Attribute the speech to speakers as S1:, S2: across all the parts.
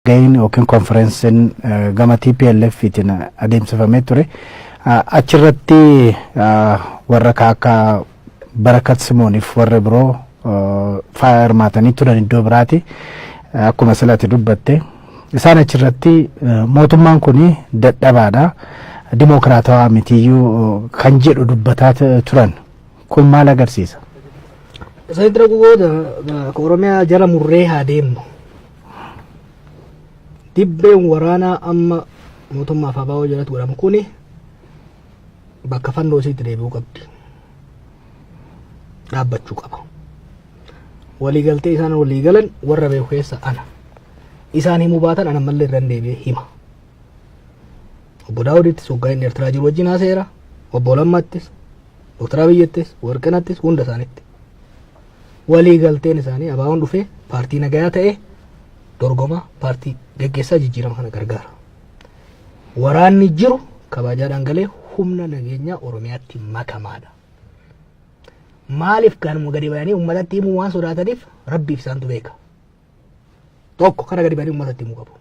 S1: walga'iin yookiin konferensiin gama TPLF itiin adeemsifamee ture. Achirratti warra akka Barakat Simooniif warra biroo faa hirmaatanii turan iddoo biraati. Akkuma silatti dubbatte isaan achirratti mootummaan kun dadhabaadha. Dimokiraatawaa mitiyyuu kan jedhu dubbataa turan. Kun maal agarsiisa?
S2: Saya tidak kuat Oromia jala murree haa deemnu. Dibbeen waraanaa amma mootummaaf abaa'oo jalatti godhamu kuni bakka fannoo isiitti deebi'uu qabdi. Dhaabbachuu qaba. Waliigaltee isaan waliigalan warra beeku keessa ana. Isaan himuu baatan ana mallee irraan deebi'ee hima. Obbo Daawudittis waggaa inni Eertiraa jiru wajjin haaseera. Obbo Lammaattis, Dooktar Abiyyattis, Warqinattis hunda isaaniitti. Waliigalteen isaanii abaa'oon dhufee paartii nagayaa ta'ee dorgoma paartii geggeessaa jijjiirama kana gargaara. Waraanni jiru kabajaadhaan galee humna nageenyaa Oromiyaatti makamaadha. Maaliif kanuma gadi bayanii uummatatti himuu waan sodaataniif Rabbiif isaantu beeka. Tokko kana gadi bayanii uummatatti himuu qabu.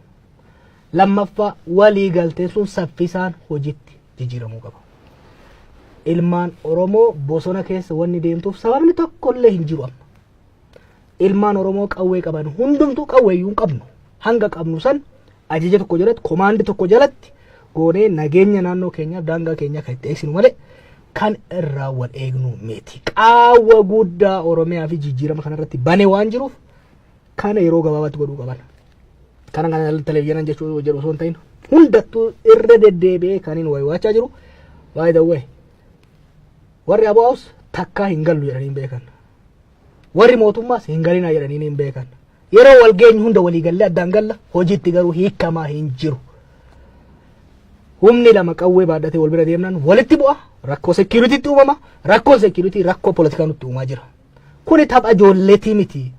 S2: Lammaffaa waliigalteen sun saffisaan hojiitti jijjiiramuu qaba. Ilmaan Oromoo bosona keessa wanni deemtuuf sababni tokkollee hin jiru amma. Ilmaan Oromoo qawwee qaban hundumtuu qawweeyyuu hin qabnu. Hanga qabnu san ajaja tokko jalatti komaandi tokko jalatti goonee nageenya naannoo keenyaaf daangaa keenyaa kan itti eegsinu malee kan irraa wal eegnu miti. Qaawwa guddaa Oromiyaa fi jijjiirama kanarratti banee waan jiruuf kana yeroo gabaabaatti godhuu qaban. Kana televizyinaan jechuu jedhu osoo hin ta'in hundattuu irra deddeebi'ee kaniin wayiwaachaa jiru. By the way, warri abaa'os takkaa hin gallu jedhanii hin beekan. Warri mootummaas hin galinaa jedhanii hin beekan. Yeroo wal geenyu hunda walii gallee addaan galla hojiitti garuu hiikamaa hin jiru. Humni lama qawwee baadhatee wal bira deemnaan walitti bu'a. Rakkoo seekiriitiitti uumama. Rakkoon seekiriitii rakkoo poolitikaa nutti uumaa jira. Kuni tapha ijoolleetii miti.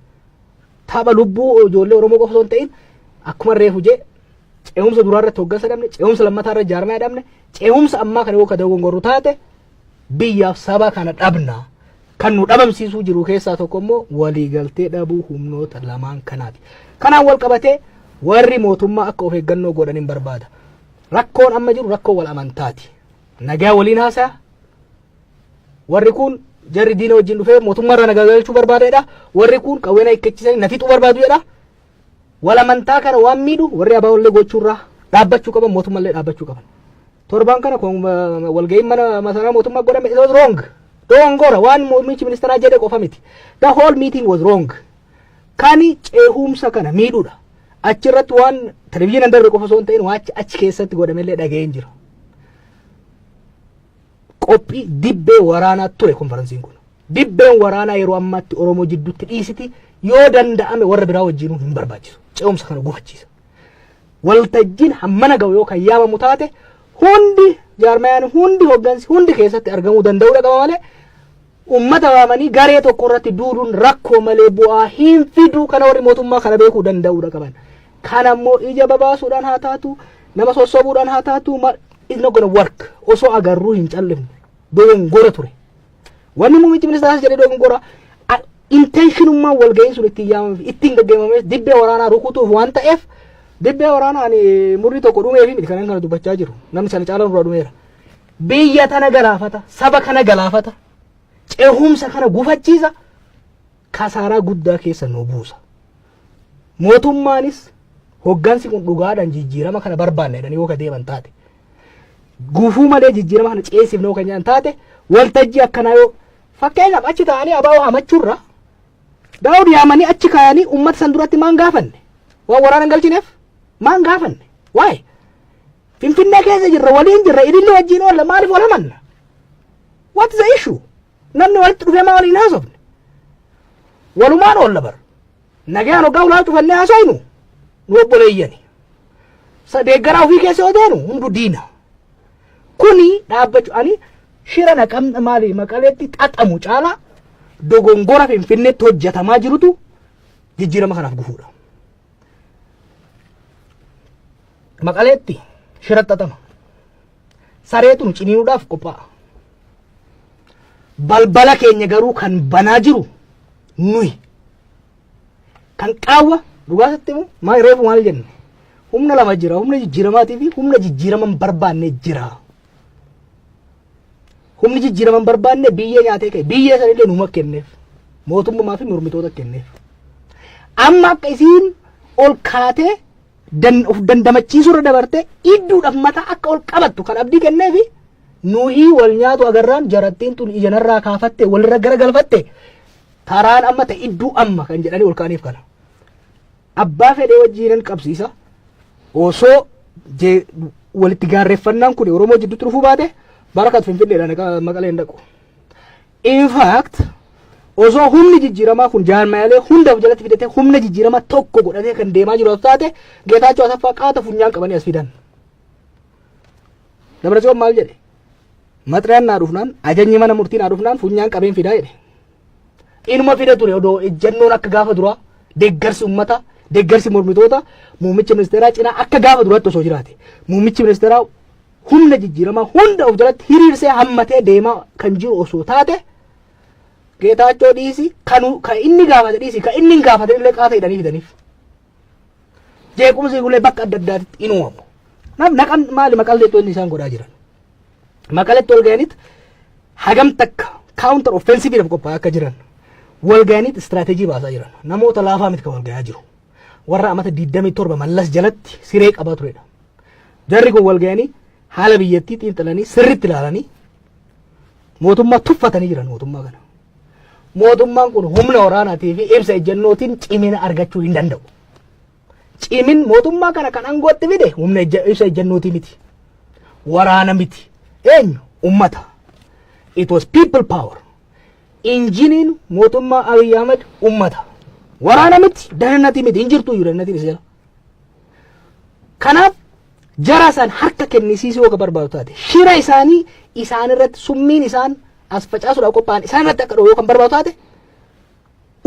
S2: Tapha lubbuu ijoollee Oromoo qofa osoo hin ta'in akkuma reefu jee ce'umsa duraarratti hoggansa dhabne, ce'umsa lammataarra jaarmaa dhabne, ce'umsa ammaa kana yoo ka dogongorru taate biyyaaf saba kana dhabna. Kan nu dhabamsiisuu jiru keessaa tokko immoo waliigaltee dhabuu humnoota lamaan kanaati. Kanaan wal qabatee warri mootummaa akka of eeggannoo godhaniin barbaada. Rakkoon amma jiru rakkoo wal amantaati. Nagaa waliin haasaa. Warri kun jarri diina wajjin dhufee mootummaarra nagaa galchuu barbaadeedha. Warri kun qawweena hiikkachisanii nafixuu barbaaduudha. Wal amantaa kana waan miidhu warri abaa'ollee gochuurraa dhaabbachuu qaban mootummaallee dhaabbachuu qaban. Torbaan kana walga'iin mana masaraa mootummaa godhame it was wrong. Dongora waan muummichi ministeeraa jedhe qofa miti. The whole meeting was wrong. Kani ceehumsa kana miidhuudha. Achirratti waan televizyinaan darbe qofa osoo hin ta'in waan achi keessatti godhamellee dhaga'een jira. Qophii dibbee waraanaa ture konferensiin kun. Dibbeen waraanaa yeroo ammaatti Oromoo jidduutti dhiisiti yoo danda'ame warra biraa wajjin hin barbaachisu. Ceehumsa kana gufachiisa. Waltajjiin hammana ga'u yoo kan yaamamu taate hundi jaarmayaan hundi hoggansi hundi keessatti argamuu danda'uudha qaba malee ummata waamanii garee tokko irratti duuduun rakkoo malee bu'aa hin fiduu kana warri mootummaa kana beekuu danda'uudha qaban. Kana immoo ija babaasuudhaan haa taatu nama sossobuudhaan haa taatu it's not gonna work osoo agarruu hin callifne dogongora ture. Wanni muummichi ministeeraas jedhee dogongora intentionummaan walga'iin sun ittiin gaggeeffameef dibbee waraanaa rukutuuf waan ta'eef dibbee waraanaan murri tokko dhumeefi miti kanan kana dubbachaa jiru. Namni sana caalaan irraa dhumeera. Biyya tana galaafata, saba kana galaafata, ceehumsa kana gufachiisa, kasaaraa guddaa keessa nu buusa. Mootummaanis hoggansi kun dhugaadhaan jijjiirama kana barbaanne jedhanii yoo ka deeman taate. Gufuu malee jijjiirama kana ceesifnee kan nyaan taate waltajjii akkanaa yoo fakkeenyaaf achi taa'anii abaa'oo hamachuurra Daawud yaamanii achi kaayanii uummata san duratti maan gaafanne? Waan waraana galchineef maan gaafanne? Waa'ee Finfinnee keessa jirra waliin jirra idillee wajjin oolla maaliif wal hamanna? What is the issue? Namni walitti dhufee maa waliin haasofne? Walumaan oolla bar. Nagaan hoggaa ulaa cufannee haasofnu nu obboleeyyani. Deeggaraa ofii keessa yoo deenu hundu diina. Kuni dhaabbachuu ani shira naqam maali Maqaleetti xaxamu caalaa dogongora Finfinneetti hojjetamaa jirutu jijjiirama kanaaf gufuudha. Maqaleetti shira xaxama. Sareetu nu ciniinuudhaaf qophaa'a. Balbala keenya garuu kan banaa jiru nuyi. Kan qaawwa dhugaasatti immoo reefu maal jenne? humna lama jira, humna jijjiiramaatii fi humna jijjiiraman barbaanne jira. Humni jijjiiraman barbaanne biyyee nyaatee ka'e, biyyee sanillee numa kenneef, mootummaa fi mormitoota kenneef. Amma akka isiin ol kaatee of dandamachiisuu irra dabarte idduudhaaf mataa akka ol qabattu kan abdii kenneefi nuyi wal nyaatu agarraan jarattiin tun ijanarraa kaafatte walirra garagalfatte taraan amma ta'e idduu amma kan jedhanii ol kaaniif kana. Abbaa fedhee wajjiinan qabsiisa osoo walitti gaarreeffannaan kun Oromoo jidduutti dhufuu baate barakat Finfinneedhaan Maqalee hin dhaqu. In fact osoo humni jijjiiramaa kun jaarmaalee hundaaf jalatti fidatee humna jijjiiramaa tokko godhatee kan deemaa jiru taate Geetaachoo Asaffaa qaata funyaan qabanii as fidan. Dabalatee maal jedhe? Maxiraan naa dhufnaan ajajni mana murtii naa dhufnaan funyaan qabeen fidaa jedhe. Inuma fida ture odoo ejjannoon akka gaafa duraa deeggarsi ummata deeggarsi mormitoota muummicha ministeeraa cinaa akka gaafa duraatti osoo jiraate muummichi ministeeraa humna jijjiiramaa hunda of jalatti hiriirsee hammatee deemaa kan jiru osoo taate Geetaachoo dhiisi kan inni gaafate dhiisi kan inni hin gaafate illee qaata hidhanii fidaniif. Jeequmsi illee bakka adda addaatti in uumamu. Naqan maali Maqaleetti wanti isaan godhaa jiran. Maqaleetti ol ga'anitti hagam takka counter offensive qophaa'aa akka jiran. Wal ga'anitti istiraatejii baasaa jiran. Namoota laafaa miti kan wal ga'aa jiru. Warra amata 27 mallas jalatti siree qabaa turedha. Jarri kun wal ga'anii haala biyyattii xiinxalanii sirriitti ilaalanii mootummaa tuffatanii jiran mootummaa kana. Mootummaan kun humna waraanaatii fi ibsa ejjennootiin cimina argachuu hin danda'u. Cimin mootummaa kana kan aangootti fide humna ibsa ejjennootii miti. Waraana miti. Eenyu? Ummata. It was people power. Injiniin mootummaa Abiy Ahmed ummata. Waraana miti. Dahannati miti. Injirtuu iyyuu dahannati isa. Kanaaf jara isaan harka kennisiisuu yoo barbaadu taate shira isaanii isaan irratti summiin isaan as facaasuudhaaf qophaa'an isaan irratti akka dhowwuu kan barbaadu taate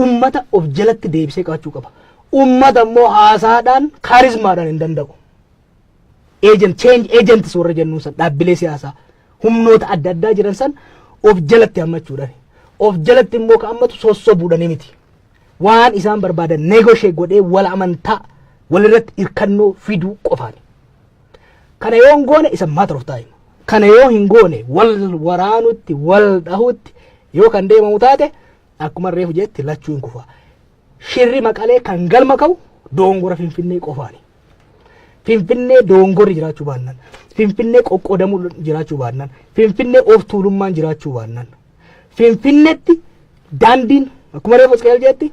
S2: ummata of jalatti deebisee qabachuu qaba. Ummata immoo haasaadhaan kaarizmaadhaan hin danda'u. Change agents warra jennuun san dhaabbilee siyaasaa humnoota adda addaa jiran san of jalatti hammachuudhaan of jalatti immoo kan hammatu sossobuudhaan miti. Waan isaan barbaadan negotiate godhee wal amantaa walirratti hirkannoo fiduu qofaani. Kana yoo hin goone isa matter of time. Kana yoo hin goone wal waraanutti wal dhahutti yoo kan deemamu taate akkuma reefu jetti lachuu hin kufa. Shirri Maqalee kan galma ka'u doongora Finfinnee qofaani. Finfinnee doongorri jiraachuu baannaan. Finfinnee qoqqoodamuu jiraachuu baannaan. Finfinnee of tuulummaan jiraachuu baannaan. Finfinneetti daandiin akkuma reefu Isqeel jetti